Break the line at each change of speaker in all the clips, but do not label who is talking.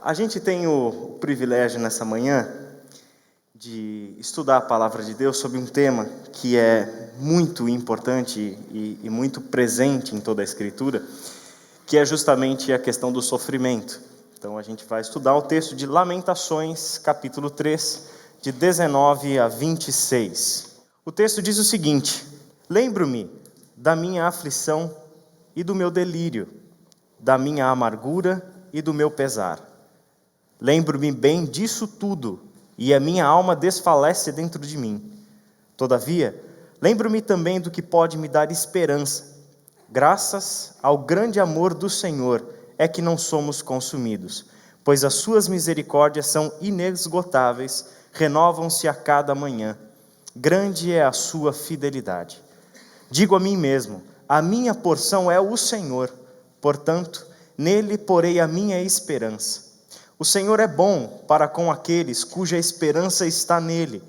A gente tem o privilégio nessa manhã de estudar a Palavra de Deus sobre um tema que é muito importante e muito presente em toda a Escritura, que é justamente a questão do sofrimento. Então a gente vai estudar o texto de Lamentações, capítulo 3, de 19 a 26. O texto diz o seguinte: lembro-me da minha aflição e do meu delírio, da minha amargura e do meu pesar. Lembro-me bem disso tudo, e a minha alma desfalece dentro de mim. Todavia, lembro-me também do que pode me dar esperança. Graças ao grande amor do Senhor é que não somos consumidos, pois as suas misericórdias são inesgotáveis, renovam-se a cada manhã. Grande é a sua fidelidade. Digo a mim mesmo, a minha porção é o Senhor, portanto, nele porei a minha esperança. O Senhor é bom para com aqueles cuja esperança está nele,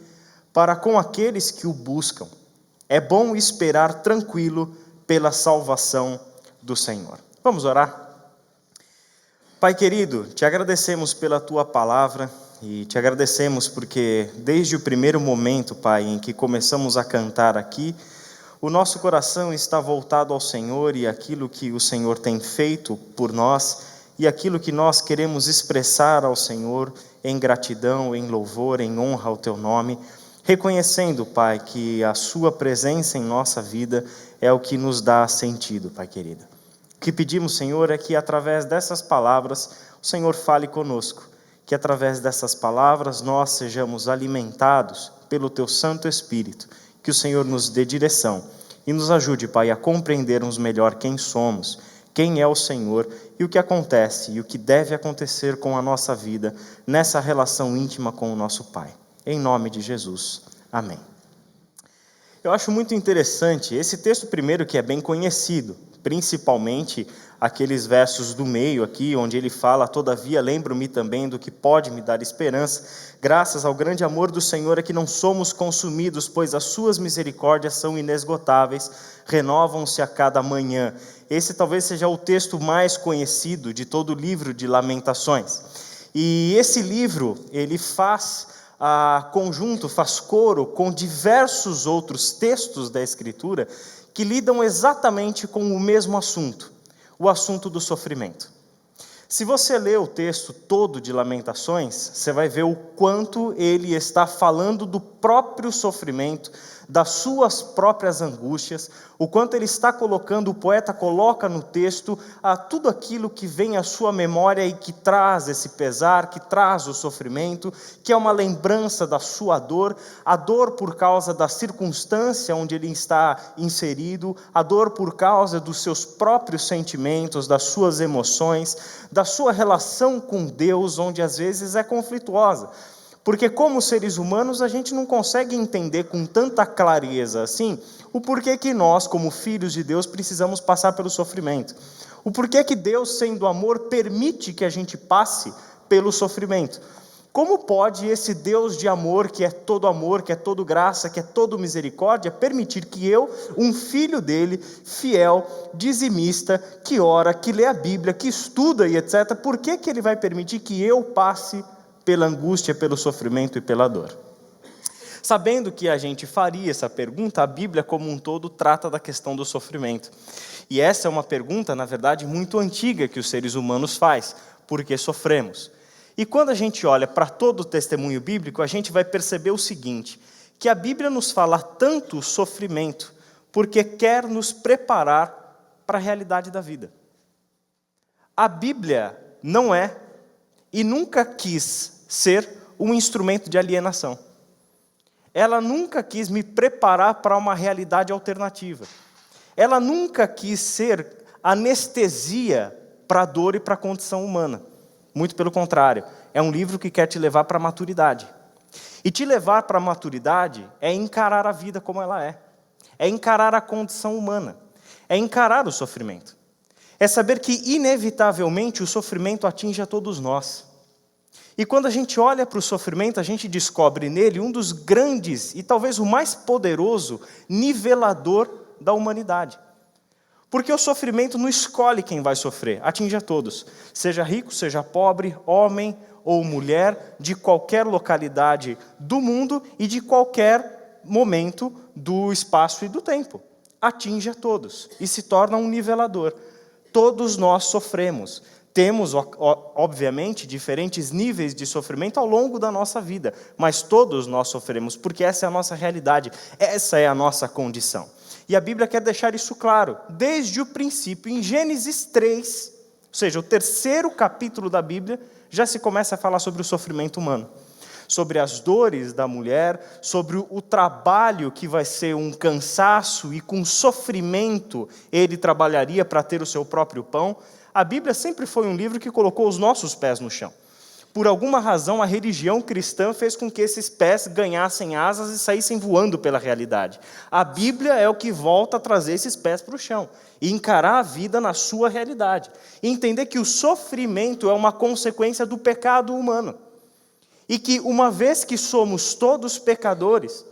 para com aqueles que o buscam. É bom esperar tranquilo pela salvação do Senhor. Vamos orar? Pai querido, te agradecemos pela tua palavra e te agradecemos porque desde o primeiro momento, Pai, em que começamos a cantar aqui, o nosso coração está voltado ao Senhor e aquilo que o Senhor tem feito por nós e aquilo que nós queremos expressar ao Senhor em gratidão, em louvor, em honra ao teu nome, reconhecendo, Pai, que a sua presença em nossa vida é o que nos dá sentido, Pai querido. O que pedimos, Senhor, é que através dessas palavras o Senhor fale conosco, que através dessas palavras nós sejamos alimentados pelo teu Santo Espírito, que o Senhor nos dê direção e nos ajude, Pai, a compreendermos melhor quem somos, quem é o Senhor e o que acontece e o que deve acontecer com a nossa vida nessa relação íntima com o nosso Pai. Em nome de Jesus. Amém. Eu acho muito interessante esse texto primeiro, que é bem conhecido, principalmente aqueles versos do meio aqui, onde ele fala: todavia lembro-me também do que pode me dar esperança, graças ao grande amor do Senhor é que não somos consumidos, pois as suas misericórdias são inesgotáveis, renovam-se a cada manhã. Esse talvez seja o texto mais conhecido de todo o livro de Lamentações. E esse livro, ele faz faz coro com diversos outros textos da Escritura que lidam exatamente com o mesmo assunto, o assunto do sofrimento. Se você ler o texto todo de Lamentações, você vai ver o quanto ele está falando do próprio sofrimento, das suas próprias angústias, o quanto ele está colocando, o poeta coloca no texto tudo aquilo que vem à sua memória e que traz esse pesar, que traz o sofrimento, que é uma lembrança da sua dor, a dor por causa da circunstância onde ele está inserido, a dor por causa dos seus próprios sentimentos, das suas emoções, da sua relação com Deus, onde às vezes é conflituosa. Porque como seres humanos a gente não consegue entender com tanta clareza assim o porquê que nós, como filhos de Deus, precisamos passar pelo sofrimento. O porquê que Deus, sendo amor, permite que a gente passe pelo sofrimento. Como pode esse Deus de amor, que é todo graça, que é todo misericórdia, permitir que eu, um filho dele, fiel, dizimista, que ora, que lê a Bíblia, que estuda e etc., por que que ele vai permitir que eu passe pela angústia, pelo sofrimento e pela dor? Sabendo que a gente faria essa pergunta, a Bíblia como um todo trata da questão do sofrimento. E essa é uma pergunta, na verdade, muito antiga que os seres humanos fazem: por que sofremos? E quando a gente olha para todo o testemunho bíblico, a gente vai perceber o seguinte, que a Bíblia nos fala tanto o sofrimento porque quer nos preparar para a realidade da vida. A Bíblia não é e nunca quis ser um instrumento de alienação. Ela nunca quis me preparar para uma realidade alternativa. Ela nunca quis ser anestesia para a dor e para a condição humana. Muito pelo contrário, é um livro que quer te levar para a maturidade. E te levar para a maturidade é encarar a vida como ela é encarar a condição humana, é encarar o sofrimento. É saber que, inevitavelmente, o sofrimento atinge a todos nós. E quando a gente olha para o sofrimento, a gente descobre nele um dos grandes, e talvez o mais poderoso, nivelador da humanidade. Porque o sofrimento não escolhe quem vai sofrer, atinge a todos. Seja rico, seja pobre, homem ou mulher, de qualquer localidade do mundo e de qualquer momento do espaço e do tempo. Atinge a todos e se torna um nivelador. Todos nós sofremos. Temos, obviamente, diferentes níveis de sofrimento ao longo da nossa vida, mas todos nós sofremos, porque essa é a nossa realidade, essa é a nossa condição. E a Bíblia quer deixar isso claro, desde o princípio, em Gênesis 3, ou seja, o 3º capítulo da Bíblia, já se começa a falar sobre o sofrimento humano, sobre as dores da mulher, sobre o trabalho que vai ser um cansaço e com sofrimento ele trabalharia para ter o seu próprio pão. A Bíblia sempre foi um livro que colocou os nossos pés no chão. Por alguma razão, a religião cristã fez com que esses pés ganhassem asas e saíssem voando pela realidade. A Bíblia é o que volta a trazer esses pés para o chão e encarar a vida na sua realidade. E entender que o sofrimento é uma consequência do pecado humano. E que, uma vez que somos todos pecadores,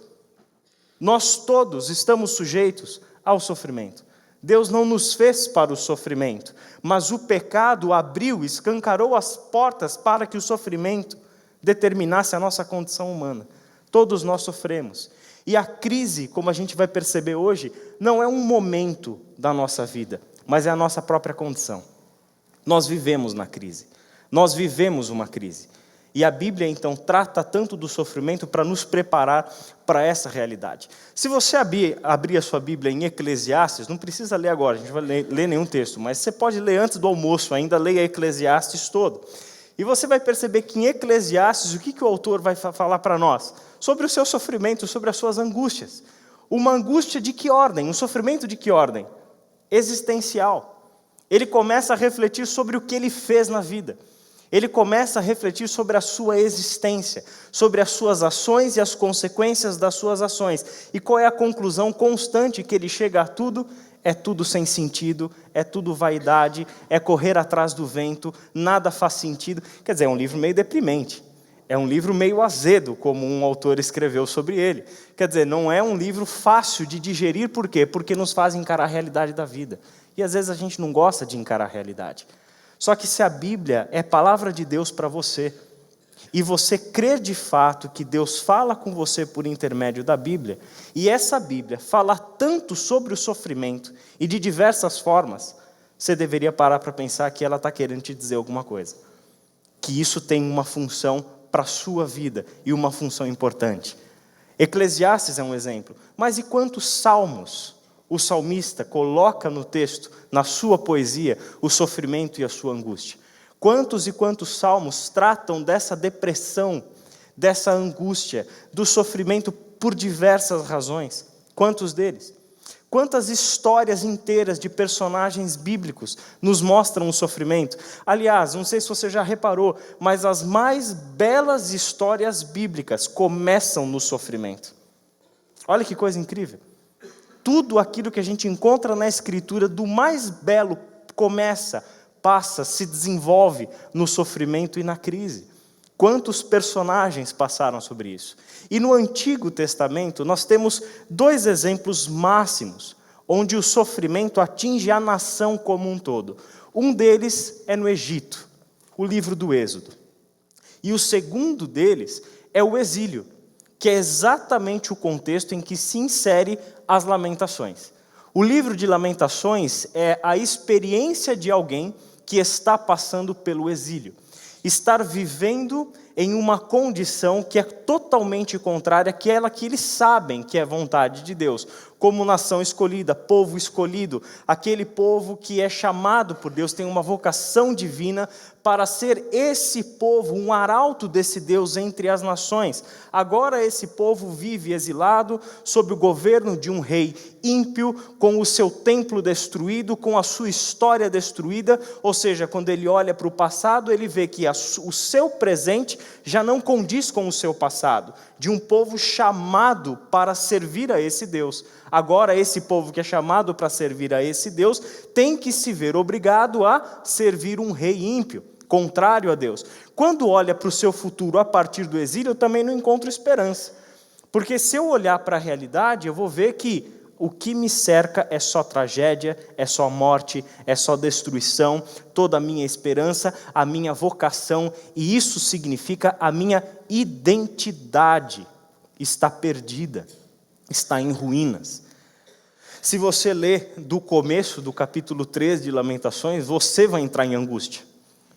nós todos estamos sujeitos ao sofrimento. Deus não nos fez para o sofrimento, mas o pecado abriu, escancarou as portas para que o sofrimento determinasse a nossa condição humana. Todos nós sofremos. E a crise, como a gente vai perceber hoje, não é um momento da nossa vida, mas é a nossa própria condição. Nós vivemos na crise. Nós vivemos uma crise. E a Bíblia, então, trata tanto do sofrimento para nos preparar para essa realidade. Se você abrir a sua Bíblia em Eclesiastes, não precisa ler agora, a gente não vai ler nenhum texto, mas você pode ler antes do almoço ainda, leia Eclesiastes todo. E você vai perceber que em Eclesiastes, o que o autor vai falar para nós? Sobre o seu sofrimento, sobre as suas angústias. Uma angústia de que ordem? Um sofrimento de que ordem? Existencial. Ele começa a refletir sobre o que ele fez na vida. Ele começa a refletir sobre a sua existência, sobre as suas ações e as consequências das suas ações. E qual é a conclusão constante que ele chega a tudo? É tudo sem sentido, é tudo vaidade, é correr atrás do vento, nada faz sentido. Quer dizer, é um livro meio deprimente, é um livro meio azedo, como um autor escreveu sobre ele. Quer dizer, não é um livro fácil de digerir, por quê? Porque nos faz encarar a realidade da vida. E às vezes a gente não gosta de encarar a realidade. Só que se a Bíblia é palavra de Deus para você, e você crer de fato que Deus fala com você por intermédio da Bíblia, e essa Bíblia fala tanto sobre o sofrimento, e de diversas formas, você deveria parar para pensar que ela está querendo te dizer alguma coisa. Que isso tem uma função para a sua vida, e uma função importante. Eclesiastes é um exemplo, mas e quantos salmos o salmista coloca no texto, na sua poesia, o sofrimento e a sua angústia? Quantos e quantos salmos tratam dessa depressão, dessa angústia, do sofrimento por diversas razões? Quantos deles? Quantas histórias inteiras de personagens bíblicos nos mostram o sofrimento? Aliás, não sei se você já reparou, mas as mais belas histórias bíblicas começam no sofrimento. Olha que coisa incrível. Tudo aquilo que a gente encontra na Escritura, do mais belo, começa, passa, se desenvolve no sofrimento e na crise. Quantos personagens passaram sobre isso? E no Antigo Testamento, nós temos 2 exemplos máximos, onde o sofrimento atinge a nação como um todo. Um deles é no Egito, o livro do Êxodo. E o segundo deles é o exílio, que é exatamente o contexto em que se insere as Lamentações. O livro de Lamentações é a experiência de alguém que está passando pelo exílio. Estar vivendo em uma condição que é totalmente contrária àquela que eles sabem que é vontade de Deus, como nação escolhida, povo escolhido, aquele povo que é chamado por Deus, tem uma vocação divina para ser esse povo, um arauto desse Deus entre as nações. Agora esse povo vive exilado, sob o governo de um rei ímpio, com o seu templo destruído, com a sua história destruída, ou seja, quando ele olha para o passado, ele vê que o seu presente já não condiz com o seu passado, de um povo chamado para servir a esse Deus. Agora esse povo que é chamado para servir a esse Deus, tem que se ver obrigado a servir um rei ímpio, contrário a Deus. Quando olha para o seu futuro a partir do exílio, eu também não encontro esperança. Porque se eu olhar para a realidade, eu vou ver que o que me cerca é só tragédia, é só morte, é só destruição, toda a minha esperança, a minha vocação, e isso significa a minha identidade está perdida, está em ruínas. Se você ler do começo do capítulo 3 de Lamentações, você vai entrar em angústia.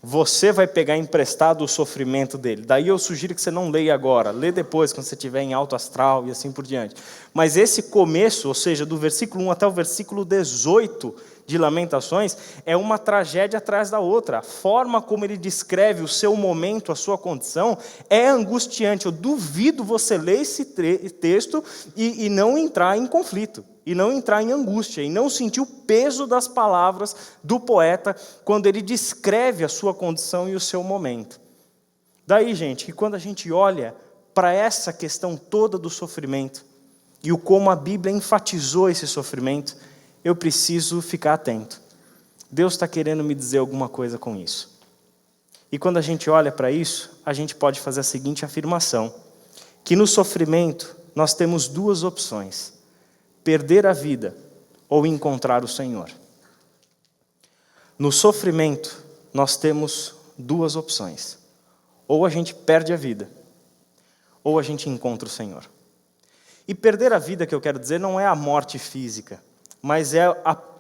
Você vai pegar emprestado o sofrimento dele. Daí eu sugiro que você não leia agora, lê depois, quando você estiver em alto astral e assim por diante. Mas esse começo, ou seja, do versículo 1 até o versículo 18 de Lamentações, é uma tragédia atrás da outra. A forma como ele descreve o seu momento, a sua condição, é angustiante. Eu duvido você ler esse texto e não entrar em conflito, e não entrar em angústia, e não sentir o peso das palavras do poeta quando ele descreve a sua condição e o seu momento. Daí, gente, que quando a gente olha para essa questão toda do sofrimento, e o como a Bíblia enfatizou esse sofrimento, eu preciso ficar atento. Deus está querendo me dizer alguma coisa com isso. E quando a gente olha para isso, a gente pode fazer a seguinte afirmação, que no sofrimento nós temos duas opções: perder a vida ou encontrar o Senhor. No sofrimento, nós temos duas opções. Ou a gente perde a vida, ou a gente encontra o Senhor. E perder a vida, que eu quero dizer, não é a morte física, mas é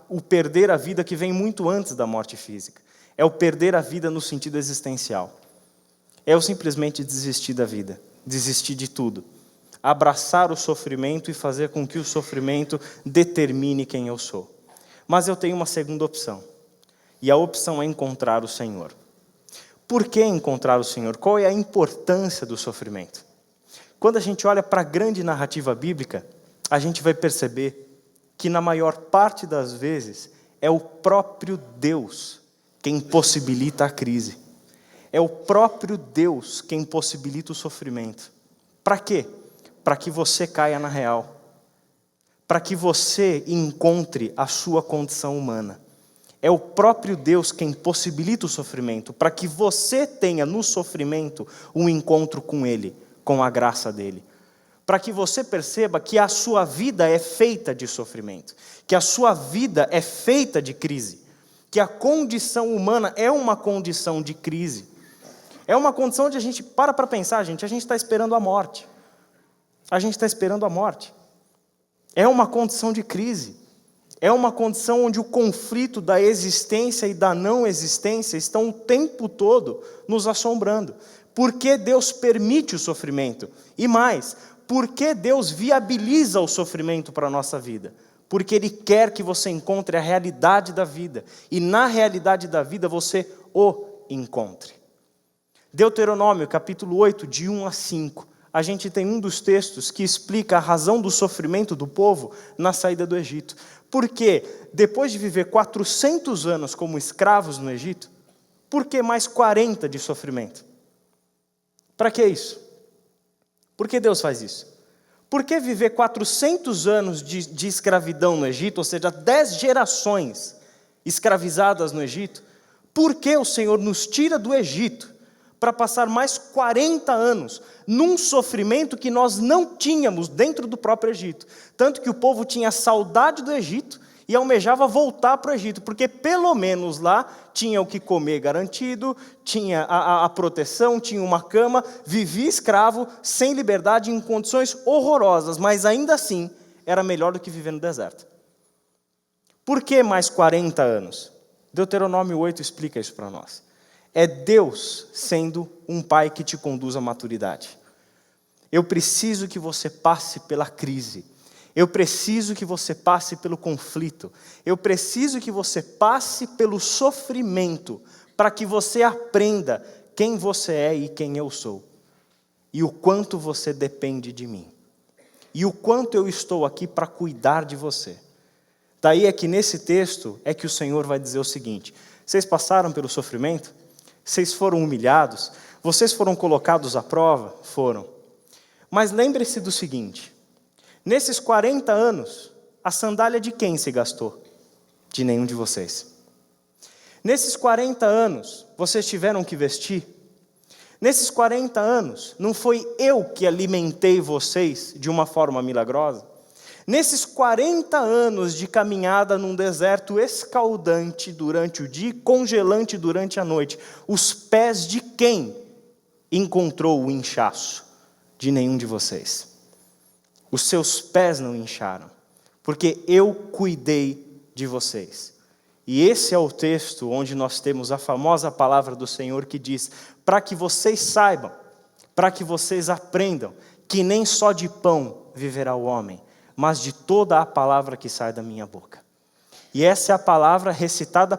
o perder a vida que vem muito antes da morte física. É o perder a vida no sentido existencial. É o simplesmente desistir da vida, desistir de tudo. Abraçar o sofrimento e fazer com que o sofrimento determine quem eu sou. Mas eu tenho uma segunda opção, e a opção é encontrar o Senhor. Por que encontrar o Senhor? Qual é a importância do sofrimento? Quando a gente olha para a grande narrativa bíblica, a gente vai perceber que na maior parte das vezes é o próprio Deus quem possibilita a crise. É o próprio Deus quem possibilita o sofrimento. Para quê? Para que você caia na real, para que você encontre a sua condição humana. É o próprio Deus quem possibilita o sofrimento, para que você tenha no sofrimento um encontro com Ele, com a graça dEle. Para que você perceba que a sua vida é feita de sofrimento, que a sua vida é feita de crise, que a condição humana é uma condição de crise. É uma condição onde a gente para pensar, a gente está esperando a morte. A gente está esperando a morte. É uma condição de crise. É uma condição onde o conflito da existência e da não existência estão o tempo todo nos assombrando. Por que Deus permite o sofrimento? E mais, por que Deus viabiliza o sofrimento para a nossa vida? Porque Ele quer que você encontre a realidade da vida. E na realidade da vida você o encontre. Deuteronômio, capítulo 8, de 1 a 5. A gente tem um dos textos que explica a razão do sofrimento do povo na saída do Egito. Porque depois de viver 400 anos como escravos no Egito, por que mais 40 de sofrimento? Para que isso? Por que Deus faz isso? Por que viver 400 anos de escravidão no Egito, ou seja, 10 gerações escravizadas no Egito? Por que o Senhor nos tira do Egito para passar mais 40 anos num sofrimento que nós não tínhamos dentro do próprio Egito? Tanto que o povo tinha saudade do Egito e almejava voltar para o Egito, porque pelo menos lá tinha o que comer garantido, tinha a proteção, tinha uma cama, vivia escravo, sem liberdade, em condições horrorosas, mas ainda assim era melhor do que viver no deserto. Por que mais 40 anos? Deuteronômio 8 explica isso para nós. É Deus sendo um pai que te conduz à maturidade. Eu preciso que você passe pela crise. Eu preciso que você passe pelo conflito. Eu preciso que você passe pelo sofrimento para que você aprenda quem você é e quem eu sou. E o quanto você depende de mim. E o quanto eu estou aqui para cuidar de você. Daí é que nesse texto é que o Senhor vai dizer o seguinte: vocês passaram pelo sofrimento? Vocês foram humilhados? Vocês foram colocados à prova? Foram. Mas lembre-se do seguinte: nesses 40 anos, a sandália de quem se gastou? De nenhum de vocês. Nesses 40 anos, vocês tiveram que vestir? Nesses 40 anos, não foi eu que alimentei vocês de uma forma milagrosa? Nesses 40 anos de caminhada num deserto escaldante durante o dia e congelante durante a noite, os pés de quem encontrou o inchaço? De nenhum de vocês. Os seus pés não incharam, porque eu cuidei de vocês. E esse é o texto onde nós temos a famosa palavra do Senhor que diz: para que vocês saibam, para que vocês aprendam, que nem só de pão viverá o homem, mas de toda a palavra que sai da minha boca. E essa é a palavra recitada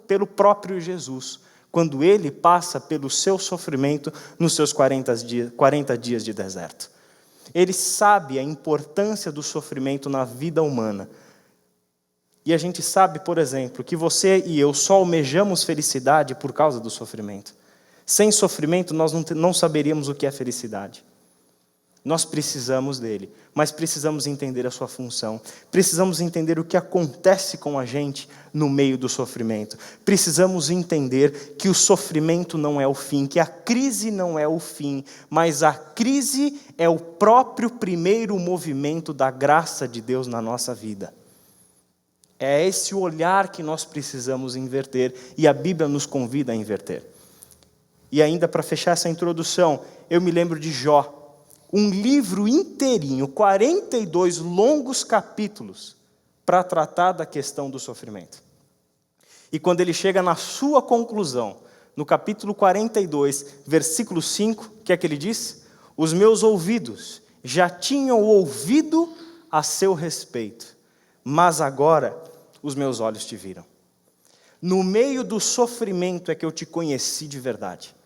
pelo próprio Jesus, quando ele passa pelo seu sofrimento nos seus 40 dias de deserto. Ele sabe a importância do sofrimento na vida humana. E a gente sabe, por exemplo, que você e eu só almejamos felicidade por causa do sofrimento. Sem sofrimento, nós não saberíamos o que é felicidade. Nós precisamos dele, mas precisamos entender a sua função. Precisamos entender o que acontece com a gente no meio do sofrimento. Precisamos entender que o sofrimento não é o fim, que a crise não é o fim, mas a crise é o próprio primeiro movimento da graça de Deus na nossa vida. É esse olhar que nós precisamos inverter, e a Bíblia nos convida a inverter. E ainda para fechar essa introdução, eu me lembro de Jó. Um livro inteirinho, 42 longos capítulos, para tratar da questão do sofrimento. E quando ele chega na sua conclusão, no capítulo 42, versículo 5, o que é que ele diz? Os meus ouvidos já tinham ouvido a seu respeito, mas agora os meus olhos te viram. No meio do sofrimento é que eu te conheci de verdade.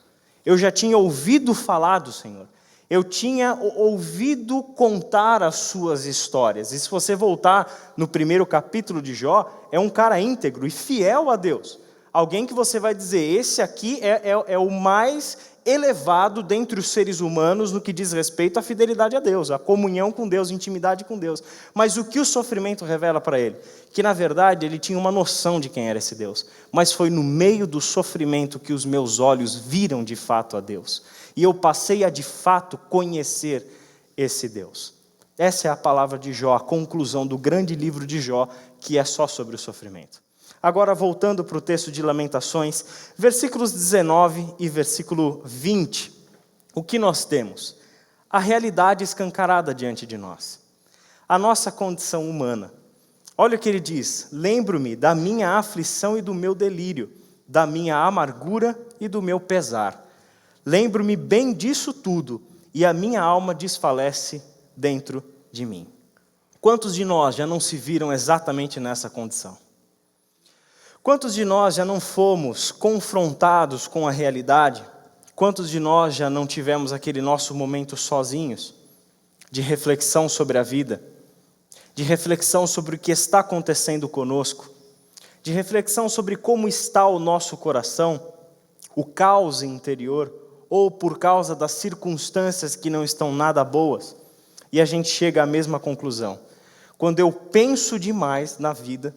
Eu já tinha ouvido falar do Senhor. Eu tinha ouvido contar as suas histórias. E se você voltar no primeiro capítulo de Jó, é um cara íntegro e fiel a Deus. Alguém que você vai dizer, esse aqui é o mais elevado dentre os seres humanos no que diz respeito à fidelidade a Deus, à comunhão com Deus, intimidade com Deus. Mas o que o sofrimento revela para ele? Que, na verdade, ele tinha uma noção de quem era esse Deus. Mas foi no meio do sofrimento que os meus olhos viram de fato a Deus. E eu passei a, de fato, conhecer esse Deus. Essa é a palavra de Jó, a conclusão do grande livro de Jó, que é só sobre o sofrimento. Agora, voltando para o texto de Lamentações, versículos 19 e versículo 20, o que nós temos? A realidade escancarada diante de nós. A nossa condição humana. Olha o que ele diz: lembro-me da minha aflição e do meu delírio, da minha amargura e do meu pesar. Lembro-me bem disso tudo, e a minha alma desfalece dentro de mim. Quantos de nós já não se viram exatamente nessa condição? Quantos de nós já não fomos confrontados com a realidade? Quantos de nós já não tivemos aquele nosso momento sozinhos, de reflexão sobre a vida, de reflexão sobre o que está acontecendo conosco, de reflexão sobre como está o nosso coração, o caos interior, ou por causa das circunstâncias que não estão nada boas, e a gente chega à mesma conclusão. Quando eu penso demais na vida,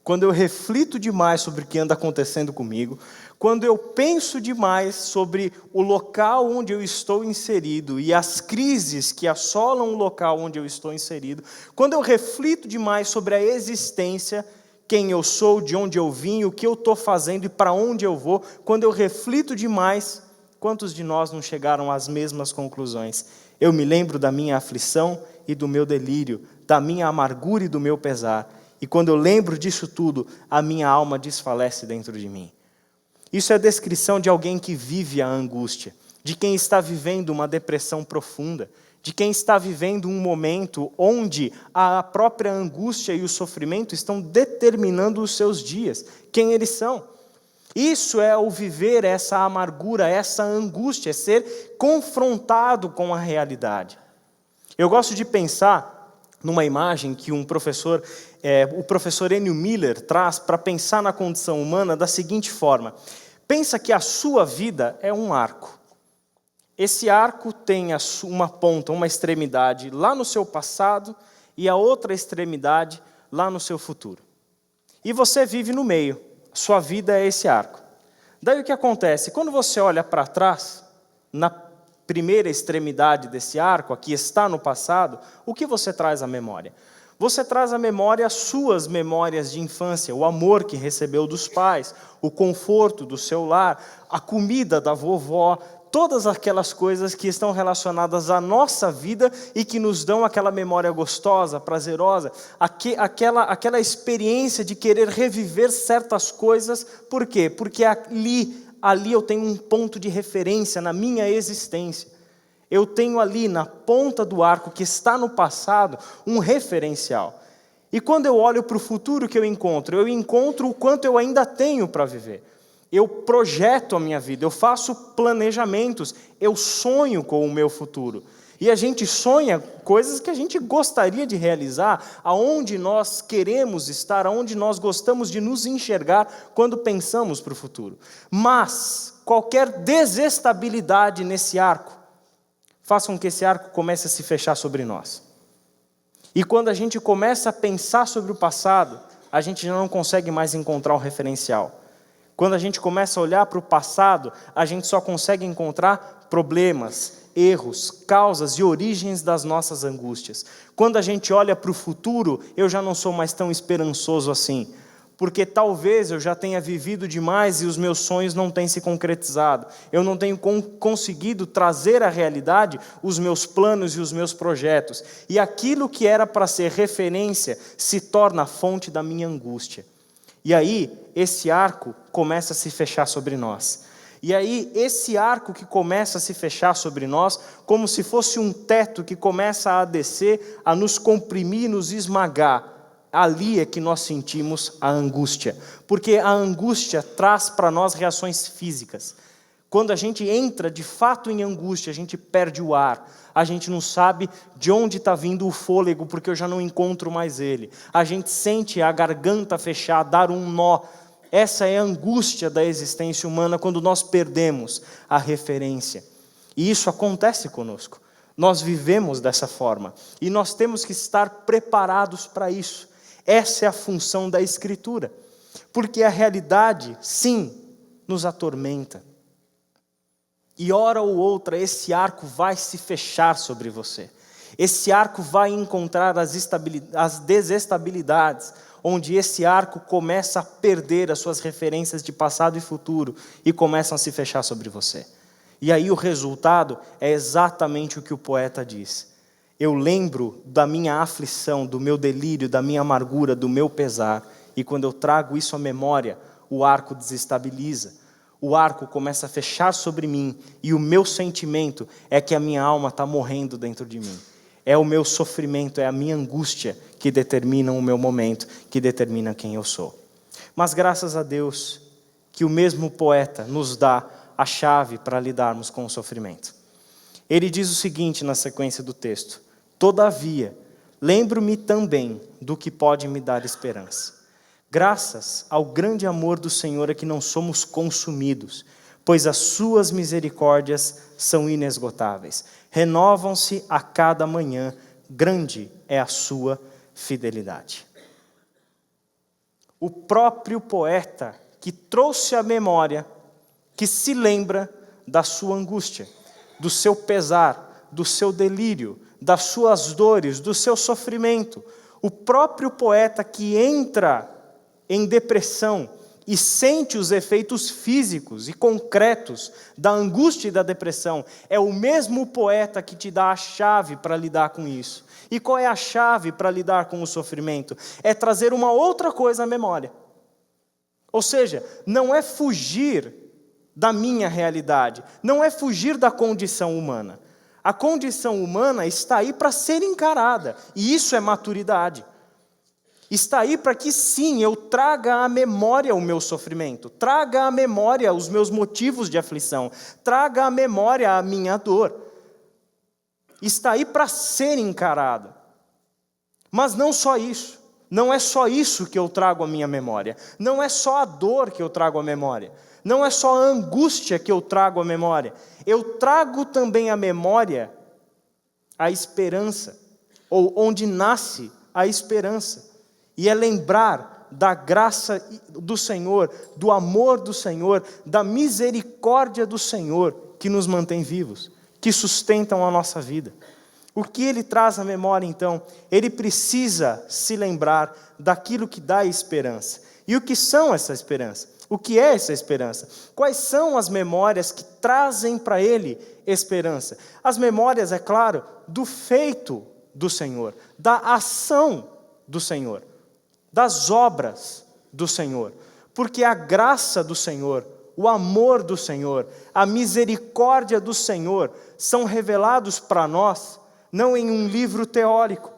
quando eu reflito demais sobre o que anda acontecendo comigo, quando eu penso demais sobre o local onde eu estou inserido e as crises que assolam o local onde eu estou inserido, quando eu reflito demais sobre a existência, quem eu sou, de onde eu vim, o que eu estou fazendo e para onde eu vou, quando eu reflito demais, quantos de nós não chegaram às mesmas conclusões? Eu me lembro da minha aflição e do meu delírio, da minha amargura e do meu pesar. E quando eu lembro disso tudo, a minha alma desfalece dentro de mim. Isso é a descrição de alguém que vive a angústia, de quem está vivendo uma depressão profunda, de quem está vivendo um momento onde a própria angústia e o sofrimento estão determinando os seus dias, quem eles são. Isso é o viver essa amargura, essa angústia, é ser confrontado com a realidade. Eu gosto de pensar numa imagem que o professor Ennio Miller traz para pensar na condição humana da seguinte forma. Pensa que a sua vida é um arco. Esse arco tem uma ponta, uma extremidade lá no seu passado e a outra extremidade lá no seu futuro. E você vive no meio. Sua vida é esse arco. Daí o que acontece? Quando você olha para trás, na primeira extremidade desse arco, aqui está no passado, o que você traz à memória? Você traz à memória as suas memórias de infância, o amor que recebeu dos pais, o conforto do seu lar, a comida da vovó, todas aquelas coisas que estão relacionadas à nossa vida e que nos dão aquela memória gostosa, prazerosa, aquela experiência de querer reviver certas coisas. Por quê? Porque ali eu tenho um ponto de referência na minha existência. Eu tenho ali na ponta do arco, que está no passado, um referencial. E quando eu olho para o futuro, que eu encontro o quanto eu ainda tenho para viver. Eu projeto a minha vida, eu faço planejamentos, eu sonho com o meu futuro. E a gente sonha coisas que a gente gostaria de realizar, aonde nós queremos estar, aonde nós gostamos de nos enxergar quando pensamos para o futuro. Mas qualquer desestabilidade nesse arco, faça com que esse arco comece a se fechar sobre nós. E quando a gente começa a pensar sobre o passado, a gente já não consegue mais encontrar um referencial. Quando a gente começa a olhar para o passado, a gente só consegue encontrar problemas, erros, causas e origens das nossas angústias. Quando a gente olha para o futuro, eu já não sou mais tão esperançoso assim, porque talvez eu já tenha vivido demais e os meus sonhos não têm se concretizado. Eu não tenho conseguido trazer à realidade os meus planos e os meus projetos. E aquilo que era para ser referência se torna a fonte da minha angústia. E aí, esse arco começa a se fechar sobre nós. E aí, esse arco que começa a se fechar sobre nós, como se fosse um teto que começa a descer, a nos comprimir, nos esmagar. Ali é que nós sentimos a angústia. Porque a angústia traz para nós reações físicas. Quando a gente entra de fato em angústia, a gente perde o ar. A gente não sabe de onde está vindo o fôlego, porque eu já não encontro mais ele. A gente sente a garganta fechar, dar um nó. Essa é a angústia da existência humana quando nós perdemos a referência. E isso acontece conosco. Nós vivemos dessa forma. E nós temos que estar preparados para isso. Essa é a função da Escritura. Porque a realidade, sim, nos atormenta. E hora ou outra esse arco vai se fechar sobre você. Esse arco vai encontrar as desestabilidades, onde esse arco começa a perder as suas referências de passado e futuro e começam a se fechar sobre você. E aí o resultado é exatamente o que o poeta diz. Eu lembro da minha aflição, do meu delírio, da minha amargura, do meu pesar, e quando eu trago isso à memória, o arco desestabiliza. O arco começa a fechar sobre mim e o meu sentimento é que a minha alma está morrendo dentro de mim. É o meu sofrimento, é a minha angústia que determina o meu momento, que determina quem eu sou. Mas graças a Deus que o mesmo poeta nos dá a chave para lidarmos com o sofrimento. Ele diz o seguinte na sequência do texto: todavia, lembro-me também do que pode me dar esperança. Graças ao grande amor do Senhor é que não somos consumidos, pois as suas misericórdias são inesgotáveis. Renovam-se a cada manhã, grande é a sua fidelidade. O próprio poeta que trouxe a memória, que se lembra da sua angústia, do seu pesar, do seu delírio, das suas dores, do seu sofrimento. O próprio poeta que entra em depressão e sente os efeitos físicos e concretos da angústia e da depressão, é o mesmo poeta que te dá a chave para lidar com isso. E qual é a chave para lidar com o sofrimento? É trazer uma outra coisa à memória. Ou seja, não é fugir da minha realidade, não é fugir da condição humana. A condição humana está aí para ser encarada, e isso é maturidade. Está aí para que sim, eu traga à memória o meu sofrimento, traga à memória os meus motivos de aflição, traga à memória a minha dor. Está aí para ser encarado. Mas não só isso, não é só isso que eu trago à minha memória, não é só a dor que eu trago à memória, não é só a angústia que eu trago à memória, eu trago também à memória a esperança, ou onde nasce a esperança. E é lembrar da graça do Senhor, do amor do Senhor, da misericórdia do Senhor que nos mantém vivos, que sustentam a nossa vida. O que ele traz à memória, então? Ele precisa se lembrar daquilo que dá esperança. E o que são essa esperança? O que é essa esperança? Quais são as memórias que trazem para ele esperança? As memórias, é claro, do feito do Senhor, da ação do Senhor, das obras do Senhor. Porque a graça do Senhor, o amor do Senhor, a misericórdia do Senhor são revelados para nós, não em um livro teórico,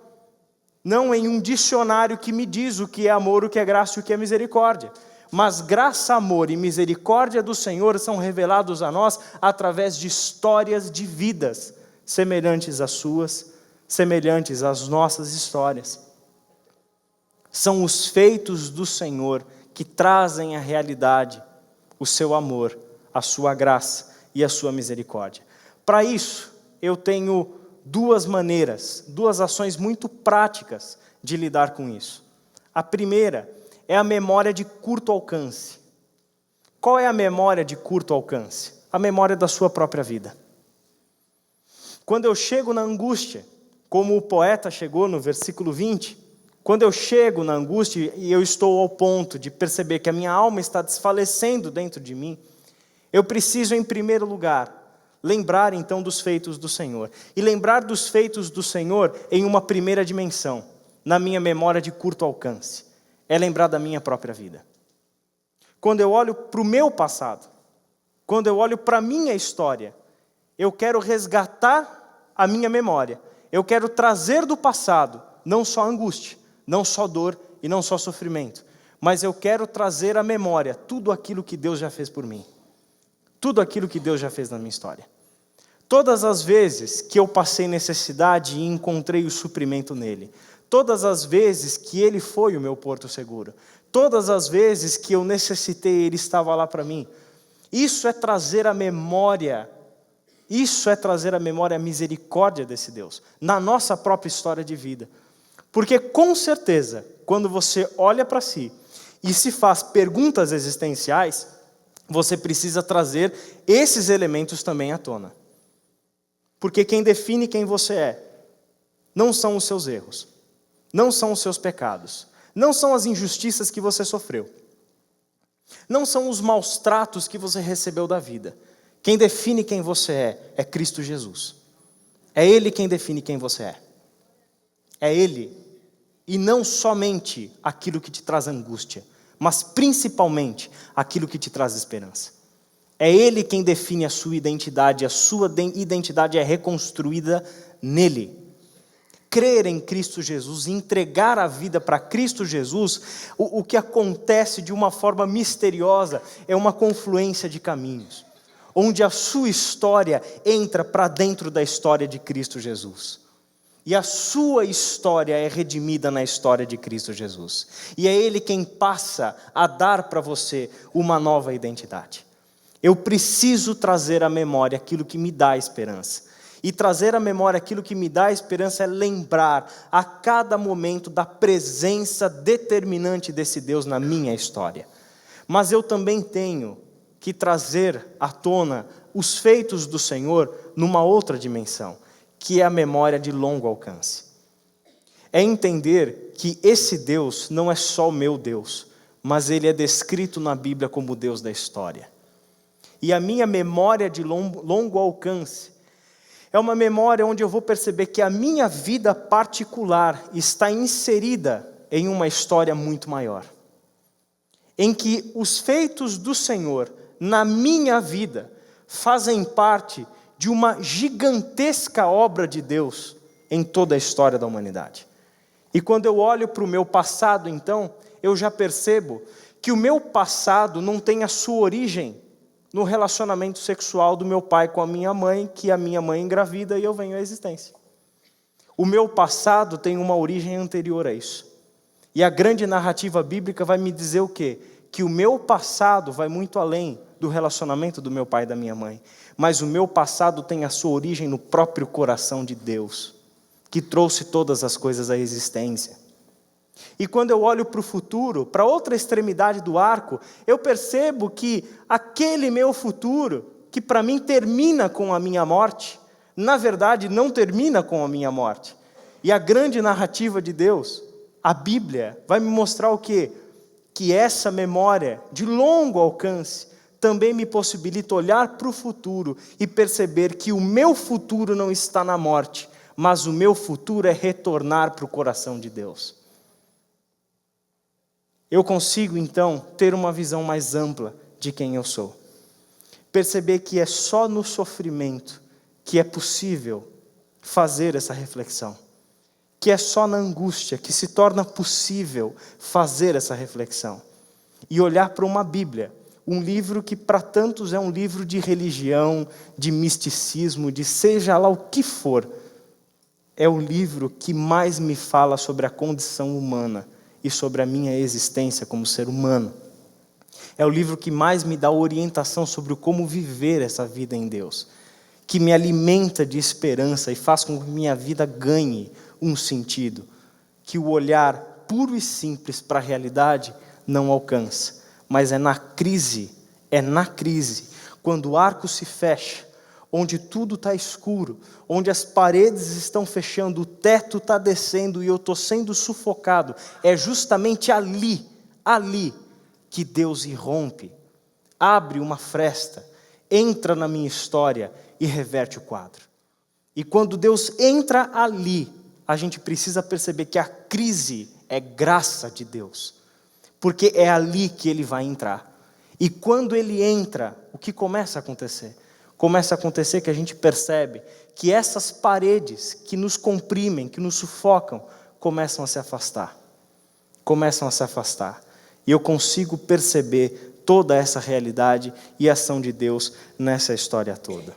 não em um dicionário que me diz o que é amor, o que é graça e o que é misericórdia. Mas graça, amor e misericórdia do Senhor são revelados a nós através de histórias de vidas semelhantes às suas, semelhantes às nossas histórias. São os feitos do Senhor que trazem à realidade o seu amor, a sua graça e a sua misericórdia. Para isso, eu tenho duas maneiras, duas ações muito práticas de lidar com isso. A primeira é a memória de curto alcance. Qual é a memória de curto alcance? A memória da sua própria vida. Quando eu chego na angústia, como o poeta chegou no versículo 20, quando eu chego na angústia e eu estou ao ponto de perceber que a minha alma está desfalecendo dentro de mim, eu preciso, em primeiro lugar, lembrar então dos feitos do Senhor. E lembrar dos feitos do Senhor em uma primeira dimensão, na minha memória de curto alcance, é lembrar da minha própria vida. Quando eu olho para o meu passado, quando eu olho para a minha história, eu quero resgatar a minha memória. Eu quero trazer do passado, não só angústia, não só dor e não só sofrimento, mas eu quero trazer à memória tudo aquilo que Deus já fez por mim. Tudo aquilo que Deus já fez na minha história. Todas as vezes que eu passei necessidade e encontrei o suprimento nele. Todas as vezes que ele foi o meu porto seguro. Todas as vezes que eu necessitei, ele estava lá para mim. Isso é trazer à memória, a misericórdia desse Deus, na nossa própria história de vida. Porque com certeza, quando você olha para si e se faz perguntas existenciais, você precisa trazer esses elementos também à tona. Porque quem define quem você é, não são os seus erros, não são os seus pecados, não são as injustiças que você sofreu, não são os maus tratos que você recebeu da vida. Quem define quem você é Cristo Jesus. É Ele quem define quem você é. É Ele, e não somente aquilo que te traz angústia, mas principalmente aquilo que te traz esperança. É Ele quem define a sua identidade é reconstruída nele. Crer em Cristo Jesus, entregar a vida para Cristo Jesus, o que acontece de uma forma misteriosa é uma confluência de caminhos, onde a sua história entra para dentro da história de Cristo Jesus. E a sua história é redimida na história de Cristo Jesus. E é Ele quem passa a dar para você uma nova identidade. Eu preciso trazer à memória aquilo que me dá esperança. E trazer à memória aquilo que me dá esperança é lembrar a cada momento da presença determinante desse Deus na minha história. Mas eu também tenho que trazer à tona os feitos do Senhor numa outra dimensão, que é a memória de longo alcance. É entender que esse Deus não é só o meu Deus, mas Ele é descrito na Bíblia como o Deus da história. E a minha memória de longo alcance é uma memória onde eu vou perceber que a minha vida particular está inserida em uma história muito maior. Em que os feitos do Senhor na minha vida fazem parte de uma gigantesca obra de Deus em toda a história da humanidade. E quando eu olho para o meu passado, então, eu já percebo que o meu passado não tem a sua origem no relacionamento sexual do meu pai com a minha mãe, que a minha mãe engravida e eu venho à existência. O meu passado tem uma origem anterior a isso. E a grande narrativa bíblica vai me dizer o quê? Que o meu passado vai muito além do relacionamento do meu pai e da minha mãe. Mas o meu passado tem a sua origem no próprio coração de Deus, que trouxe todas as coisas à existência. E quando eu olho para o futuro, para outra extremidade do arco, eu percebo que aquele meu futuro, que para mim termina com a minha morte, na verdade, não termina com a minha morte. E a grande narrativa de Deus, a Bíblia, vai me mostrar o quê? Que essa memória de longo alcance também me possibilita olhar para o futuro e perceber que o meu futuro não está na morte, mas o meu futuro é retornar para o coração de Deus. Eu consigo, então, ter uma visão mais ampla de quem eu sou. Perceber que é só no sofrimento que é possível fazer essa reflexão. Que é só na angústia que se torna possível fazer essa reflexão. E olhar para uma Bíblia, um livro que para tantos é um livro de religião, de misticismo, de seja lá o que for, é o livro que mais me fala sobre a condição humana e sobre a minha existência como ser humano. É o livro que mais me dá orientação sobre como viver essa vida em Deus, que me alimenta de esperança e faz com que minha vida ganhe um sentido, que o olhar puro e simples para a realidade não alcança, mas é na crise, quando o arco se fecha, onde tudo está escuro, onde as paredes estão fechando, o teto está descendo e eu estou sendo sufocado, é justamente ali que Deus irrompe, abre uma fresta, entra na minha história e reverte o quadro. E quando Deus entra ali, a gente precisa perceber que a crise é graça de Deus, porque é ali que Ele vai entrar. E quando Ele entra, o que começa a acontecer? Começa a acontecer que a gente percebe que essas paredes que nos comprimem, que nos sufocam, começam a se afastar. E eu consigo perceber toda essa realidade e ação de Deus nessa história toda.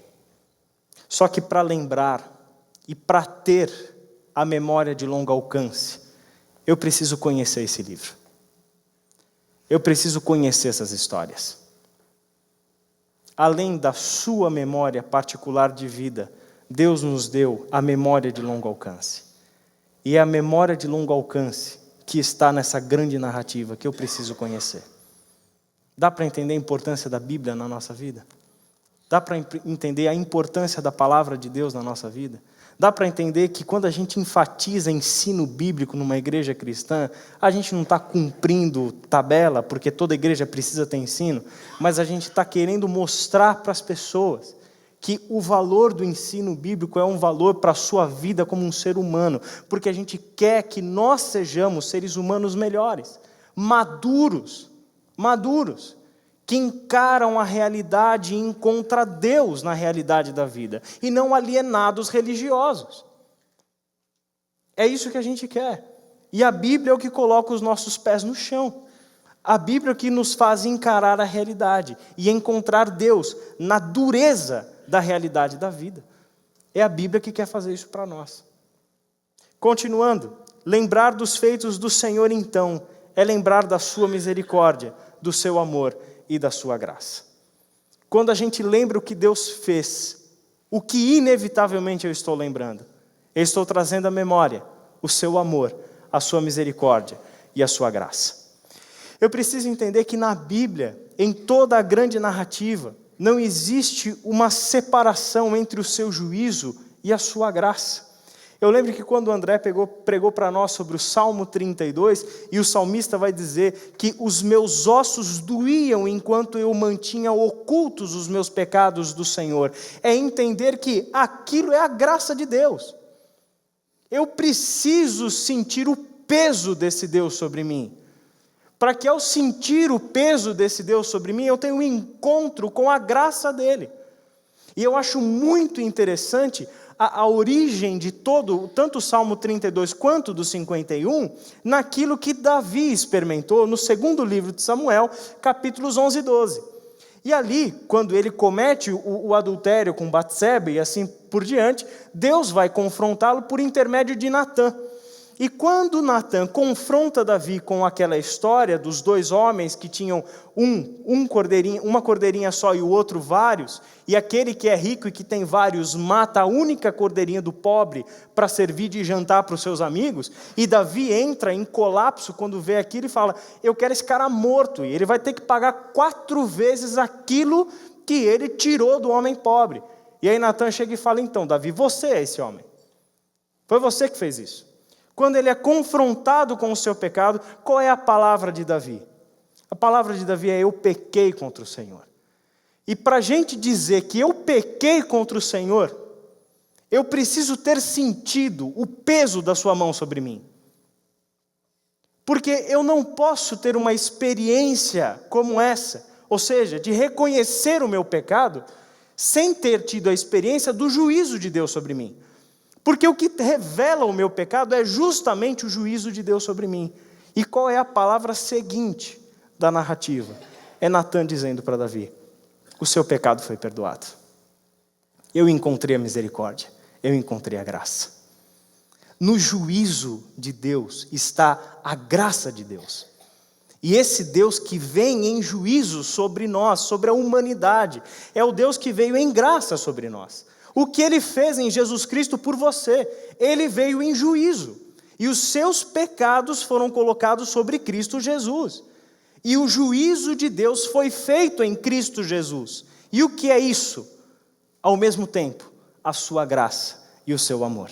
Só que para lembrar e para ter a memória de longo alcance, eu preciso conhecer esse livro. Eu preciso conhecer essas histórias. Além da sua memória particular de vida, Deus nos deu a memória de longo alcance. E é a memória de longo alcance que está nessa grande narrativa que eu preciso conhecer. Dá para entender a importância da Bíblia na nossa vida? Dá para entender a importância da palavra de Deus na nossa vida? Dá para entender que quando a gente enfatiza ensino bíblico numa igreja cristã, a gente não está cumprindo tabela, porque toda igreja precisa ter ensino, mas a gente está querendo mostrar para as pessoas que o valor do ensino bíblico é um valor para a sua vida como um ser humano, porque a gente quer que nós sejamos seres humanos melhores, maduros, que encaram a realidade e encontram Deus na realidade da vida, e não alienados religiosos. É isso que a gente quer. E a Bíblia é o que coloca os nossos pés no chão. A Bíblia é o que nos faz encarar a realidade e encontrar Deus na dureza da realidade da vida. É a Bíblia que quer fazer isso para nós. Continuando, lembrar dos feitos do Senhor, então, é lembrar da sua misericórdia, do seu amor e da sua graça. Quando a gente lembra o que Deus fez, o que inevitavelmente eu estou lembrando? Eu estou trazendo à memória o seu amor, a sua misericórdia e a sua graça. Eu preciso entender que na Bíblia, em toda a grande narrativa, não existe uma separação entre o seu juízo e a sua graça. Eu lembro que quando o André pregou para nós sobre o Salmo 32, e o salmista vai dizer que os meus ossos doíam enquanto eu mantinha ocultos os meus pecados do Senhor. É entender que aquilo é a graça de Deus. Eu preciso sentir o peso desse Deus sobre mim, para que ao sentir o peso desse Deus sobre mim, eu tenha um encontro com a graça dele. E eu acho muito interessante a origem de tanto o Salmo 32 quanto do 51, naquilo que Davi experimentou no segundo livro de Samuel, capítulos 11 e 12. E ali, quando ele comete o adultério com Batseba e assim por diante, Deus vai confrontá-lo por intermédio de Natã. E quando Natã confronta Davi com aquela história dos dois homens que tinham uma cordeirinha só e o outro vários, e aquele que é rico e que tem vários mata a única cordeirinha do pobre para servir de jantar para os seus amigos, e Davi entra em colapso quando vê aquilo e fala, eu quero esse cara morto, e ele vai ter que pagar 4 vezes aquilo que ele tirou do homem pobre.
E aí Natan chega e fala, então, Davi, você é esse homem. Foi você que fez isso. Quando ele é confrontado com o seu pecado, qual é a palavra de Davi? A palavra de Davi é: eu pequei contra o Senhor. E para a gente dizer que eu pequei contra o Senhor, eu preciso ter sentido o peso da sua mão sobre mim. Porque eu não posso ter uma experiência como essa, ou seja, de reconhecer o meu pecado, sem ter tido a experiência do juízo de Deus sobre mim. Porque o que revela o meu pecado é justamente o juízo de Deus sobre mim. E qual é a palavra seguinte da narrativa? É Natan dizendo para Davi: o seu pecado foi perdoado. Eu encontrei a misericórdia, eu encontrei a graça. No juízo de Deus está a graça de Deus. E esse Deus que vem em juízo sobre nós, sobre a humanidade, é o Deus que veio em graça sobre nós. O que Ele fez em Jesus Cristo por você, Ele veio em juízo. E os seus pecados foram colocados sobre Cristo Jesus. E o juízo de Deus foi feito em Cristo Jesus. E o que é isso? Ao mesmo tempo, a sua graça e o seu amor.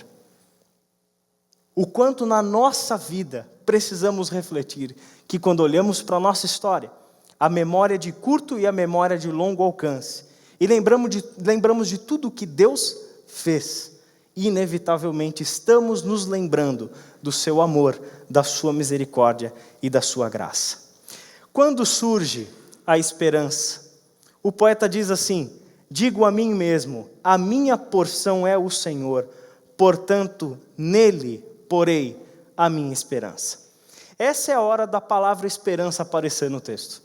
O quanto na nossa vida precisamos refletir que quando olhamos para a nossa história, a memória de curto e a memória de longo alcance, e lembramos de tudo que Deus fez, e inevitavelmente estamos nos lembrando do seu amor, da sua misericórdia e da sua graça. Quando surge a esperança, o poeta diz assim: digo a mim mesmo, a minha porção é o Senhor, portanto nele porei a minha esperança. Essa é a hora da palavra esperança aparecer no texto.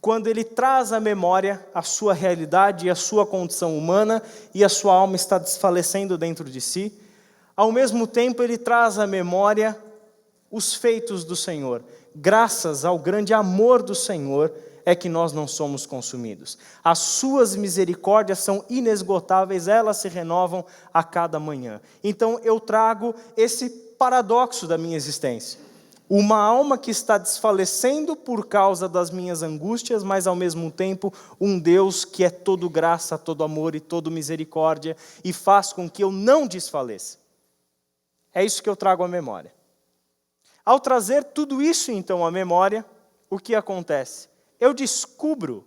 Quando ele traz à memória a sua realidade e a sua condição humana, e a sua alma está desfalecendo dentro de si, ao mesmo tempo ele traz à memória os feitos do Senhor. Graças ao grande amor do Senhor é que nós não somos consumidos. As suas misericórdias são inesgotáveis, elas se renovam a cada manhã. Então eu trago esse paradoxo da minha existência. Uma alma que está desfalecendo por causa das minhas angústias, mas ao mesmo tempo um Deus que é todo graça, todo amor e todo misericórdia, e faz com que eu não desfaleça. É isso que eu trago à memória. Ao trazer tudo isso então à memória, o que acontece? Eu descubro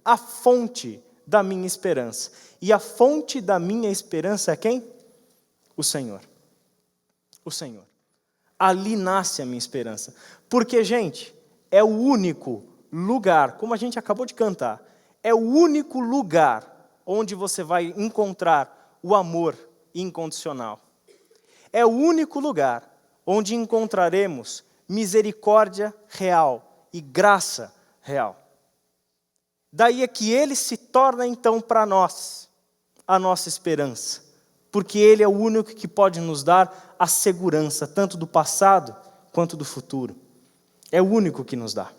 a fonte da minha esperança. E a fonte da minha esperança é quem? O Senhor. O Senhor. Ali nasce a minha esperança. Porque, gente, é o único lugar, como a gente acabou de cantar, é o único lugar onde você vai encontrar o amor incondicional. É o único lugar onde encontraremos misericórdia real e graça real. Daí é que Ele se torna então para nós a nossa esperança. Porque Ele é o único que pode nos dar a segurança, tanto do passado quanto do futuro. É o único que nos dá.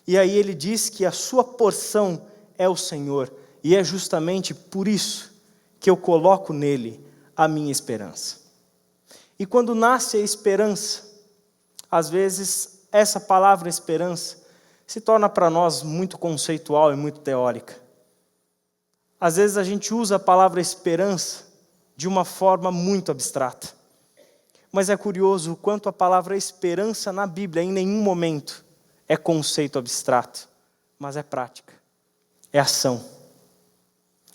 E aí Ele diz que a sua porção é o Senhor, e é justamente por isso que eu coloco nele a minha esperança. E quando nasce a esperança, às vezes essa palavra esperança se torna para nós muito conceitual e muito teórica. Às vezes a gente usa a palavra esperança de uma forma muito abstrata. Mas é curioso o quanto a palavra esperança na Bíblia, em nenhum momento, é conceito abstrato, mas é prática, é ação.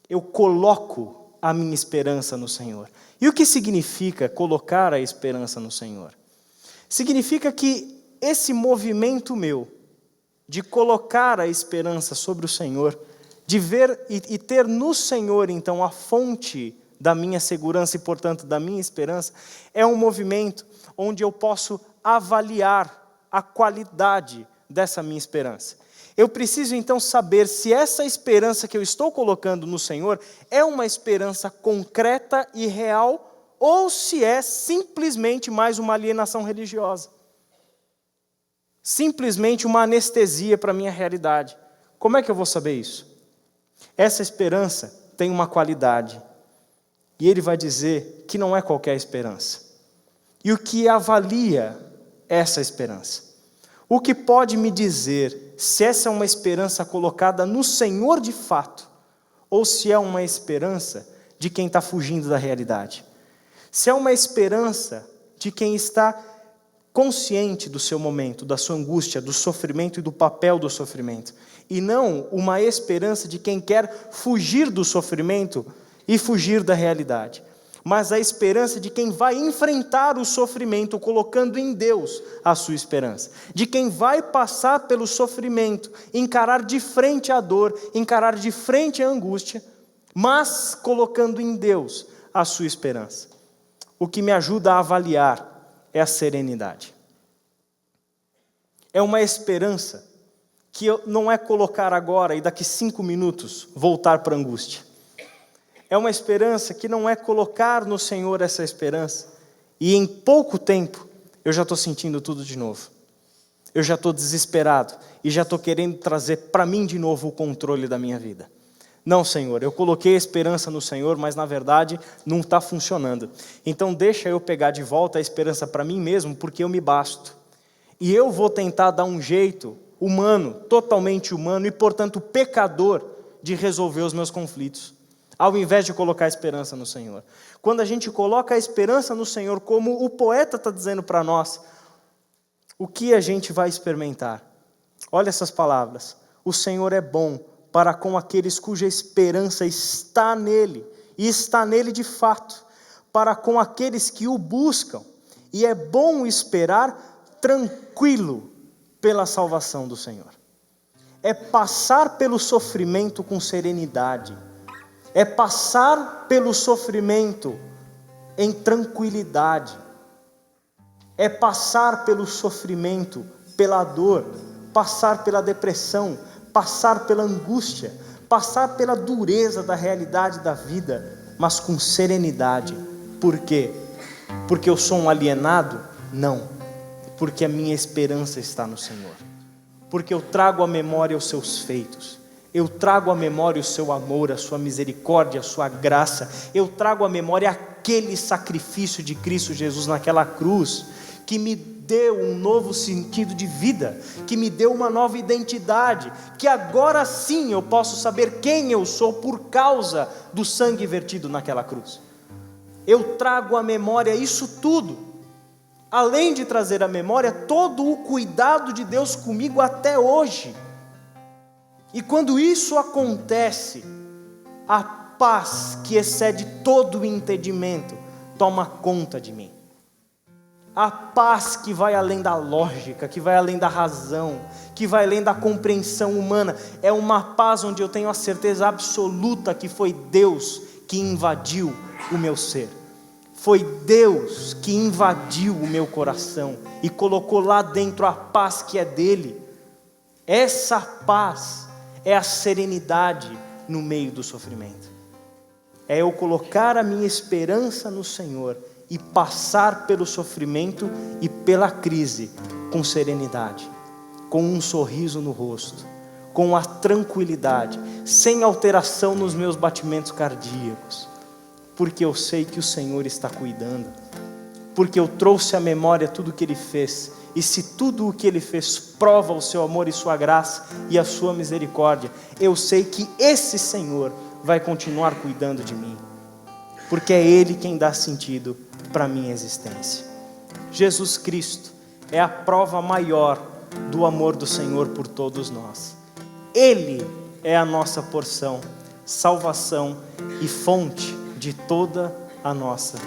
Eu coloco a minha esperança no Senhor. E o que significa colocar a esperança no Senhor? Significa que esse movimento meu, de colocar a esperança sobre o Senhor, de ver e ter no Senhor, então, a fonte da minha segurança e, portanto, da minha esperança, é um movimento onde eu posso avaliar a qualidade dessa minha esperança. Eu preciso, então, saber se essa esperança que eu estou colocando no Senhor é uma esperança concreta e real ou se é simplesmente mais uma alienação religiosa. Simplesmente uma anestesia para a minha realidade. Como é que eu vou saber isso? Essa esperança tem uma qualidade. E ele vai dizer que não é qualquer esperança. E o que avalia essa esperança? O que pode me dizer se essa é uma esperança colocada no Senhor de fato, ou se é uma esperança de quem está fugindo da realidade. Se é uma esperança de quem está consciente do seu momento, da sua angústia, do sofrimento e do papel do sofrimento. E não uma esperança de quem quer fugir do sofrimento e fugir da realidade. Mas a esperança de quem vai enfrentar o sofrimento colocando em Deus a sua esperança. De quem vai passar pelo sofrimento, encarar de frente a dor, encarar de frente a angústia, mas colocando em Deus a sua esperança. O que me ajuda a avaliar é a serenidade. É uma esperança que não é colocar agora e daqui 5 minutos voltar para a angústia. É uma esperança que não é colocar no Senhor essa esperança e em pouco tempo eu já estou sentindo tudo de novo. Eu já estou desesperado e já estou querendo trazer para mim de novo o controle da minha vida. Não, Senhor, eu coloquei a esperança no Senhor, mas na verdade não está funcionando. Então deixa eu pegar de volta a esperança para mim mesmo, porque eu me basto. E eu vou tentar dar um jeito humano, totalmente humano e portanto pecador, de resolver os meus conflitos, ao invés de colocar a esperança no Senhor. Quando a gente coloca a esperança no Senhor, como o poeta está dizendo para nós, o que a gente vai experimentar? Olha essas palavras: o Senhor é bom para com aqueles cuja esperança está nele, e está nele de fato, para com aqueles que o buscam, e é bom esperar tranquilo pela salvação do Senhor. É passar pelo sofrimento com serenidade, é passar pelo sofrimento em tranquilidade, é passar pelo sofrimento, pela dor, passar pela depressão, passar pela angústia, passar pela dureza da realidade da vida, mas com serenidade. Por quê? Porque eu sou um alienado? Não. Porque a minha esperança está no Senhor. Porque eu trago à memória os seus feitos. Eu trago à memória o seu amor, a sua misericórdia, a sua graça. Eu trago à memória aquele sacrifício de Cristo Jesus naquela cruz, que me deu um novo sentido de vida, que me deu uma nova identidade, que agora sim eu posso saber quem eu sou por causa do sangue vertido naquela cruz. Eu trago à memória isso tudo, além de trazer à memória todo o cuidado de Deus comigo até hoje. E quando isso acontece, a paz que excede todo o entendimento toma conta de mim. A paz que vai além da lógica, que vai além da razão, que vai além da compreensão humana, é uma paz onde eu tenho a certeza absoluta que foi Deus que invadiu o meu ser. Foi Deus que invadiu o meu coração e colocou lá dentro a paz que é dele. Essa paz é a serenidade no meio do sofrimento. É eu colocar a minha esperança no Senhor e passar pelo sofrimento e pela crise com serenidade, com um sorriso no rosto, com a tranquilidade, sem alteração nos meus batimentos cardíacos, porque eu sei que o Senhor está cuidando, porque eu trouxe à memória tudo o que Ele fez, e se tudo o que Ele fez prova o seu amor e sua graça e a sua misericórdia, eu sei que esse Senhor vai continuar cuidando de mim, porque é Ele quem dá sentido para a minha existência. Jesus Cristo é a prova maior do amor do Senhor por todos nós. Ele é a nossa porção, salvação e fonte de toda a nossa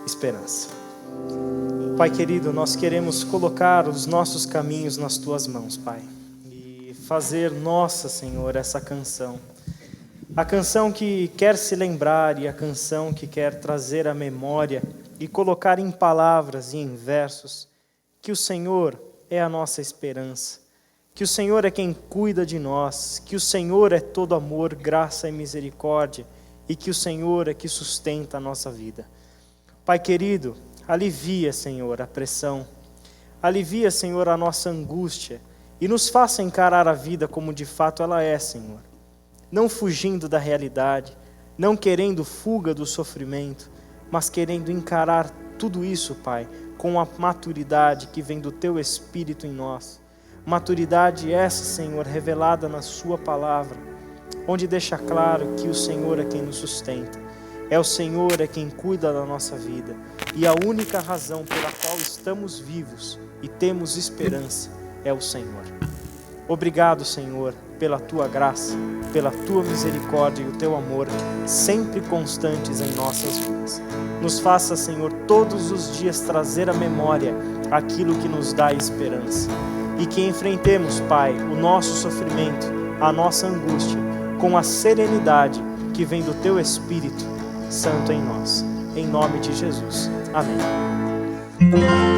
esperança. Pai querido, nós queremos colocar os nossos caminhos nas Tuas mãos, Pai, e fazer nossa, Senhor, essa canção. A canção que quer se lembrar e a canção que quer trazer à memória e colocar em palavras e em versos que o Senhor é a nossa esperança, que o Senhor é quem cuida de nós, que o Senhor é todo amor, graça e misericórdia, e que o Senhor é que sustenta a nossa vida. Pai querido, alivia, Senhor, a pressão, alivia, Senhor, a nossa angústia e nos faça encarar a vida como de fato ela é, Senhor. Não fugindo da realidade, não querendo fuga do sofrimento, mas querendo encarar tudo isso, Pai, com a maturidade que vem do Teu Espírito em nós. Maturidade essa, Senhor, revelada na Sua palavra. onde deixa claro que o Senhor é quem nos sustenta, é o Senhor é quem cuida da nossa vida, e a única razão pela qual estamos vivos e temos esperança é o Senhor. Obrigado, Senhor, pela Tua graça, pela Tua misericórdia e o Teu amor, sempre constantes em nossas vidas. Nos faça, Senhor, todos os dias trazer à memória aquilo que nos dá esperança, e que enfrentemos, Pai, o nosso sofrimento, a nossa angústia, com a serenidade que vem do Teu Espírito Santo em nós. Em nome de Jesus. Amém.